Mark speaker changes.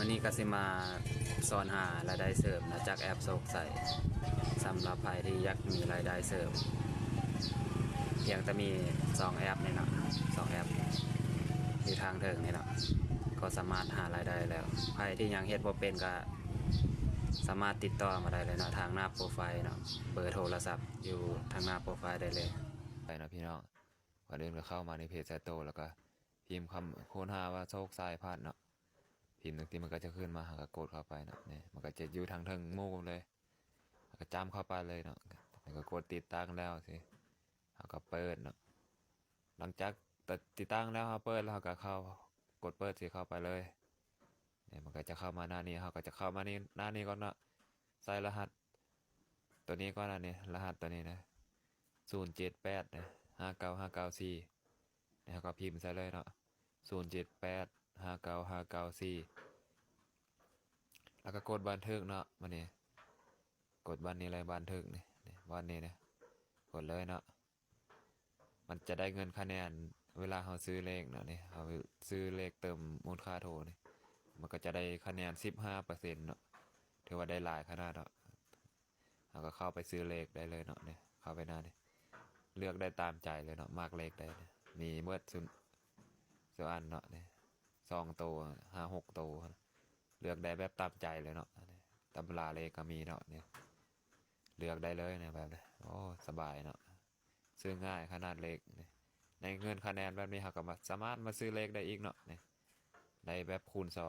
Speaker 1: มื่อนี้ก็สิมาสอนหารายได้เสริมนะจากแอปโศกใส่สำหรับใครที่อยากมีรายได้เสริมเพียงแต่มี2แอปนี่เนาะ2แอปที่ทางเทิงนี่เนาะก็สามารถหารายได้แล้วใครที่ยังเฮ็ดบ่เป็นก็สามารถติดต่อมาได้เลยเนาะทางหน้าโปรไฟล์เนาะเบอร์โทรศัพท์อยู่ทางหน้าโปรไฟล์ได้เลย
Speaker 2: ไปนะพี่น้องก่อนอื่นก็เข้ามาในเพจไซโตแล้วก็พิมพ์คำค้นหาว่าโชคทรายพาดเนาะพิมพ์หนึ่งทีมันก็จะขึ้นมาหากกดเข้าไปเนาะเนี่ยมันก็จะอยู่ทางเทิงหมู่เลยก็จำเข้าไปเลยเนาะแล้วก็กดติดตั้งแล้วสิแล้วก็เปิดเนาะหลังจากติดตั้งแล้วเราเปิดแล้วเราก็เข้ากดเปิดสิเข้าไปเลยเนี่ยมันก็จะเข้ามาหน้านี้เราก็จะเข้ามานี่หน้านี้ก่อนเนาะใส่รหัสตัวนี้ก่อนนะเนี่ยรหัสตัวนี้นะ078นะ59594เนี่ยก็พิมพ์ใส่เลยเนาะ078 59594แล้วก็กดบันทึกเนาะมันนี่กดบันนี้เลยบันทึกนี่วันนี้นะกดเลยเนาะมันจะได้เงินคะแนนเวลาเราซื้อเลขเนาะนี่เราซื้อเลขเติมมูลค่าโทรนี่มันก็จะได้คะแนน15%เนาะถือว่าได้หลายขนาดเนาะเราก็เข้าไปซื้อเลขได้เลยเนาะเนี่ยเข้าไปหน้านี่เลือกได้ตามใจเลยเนาะมากเลขได้เนี่ยมีเมื่อสุอันเนาะเนี่ย2 ตัว5-6 ตัวเลือกได้แบบตามใจเลยเนาะตำราเลขก็มีเนาะเนี่ยเลือกได้เลยเนี่ยแบบนี้โอ้สบายเนาะซื้อง่ายขนาดเลขเนี่ยในเงินคะแนนแบบนี้เราก็สามารถมาซื้อเลขได้อีกเนาะเนี่ยได้แบบคูณ2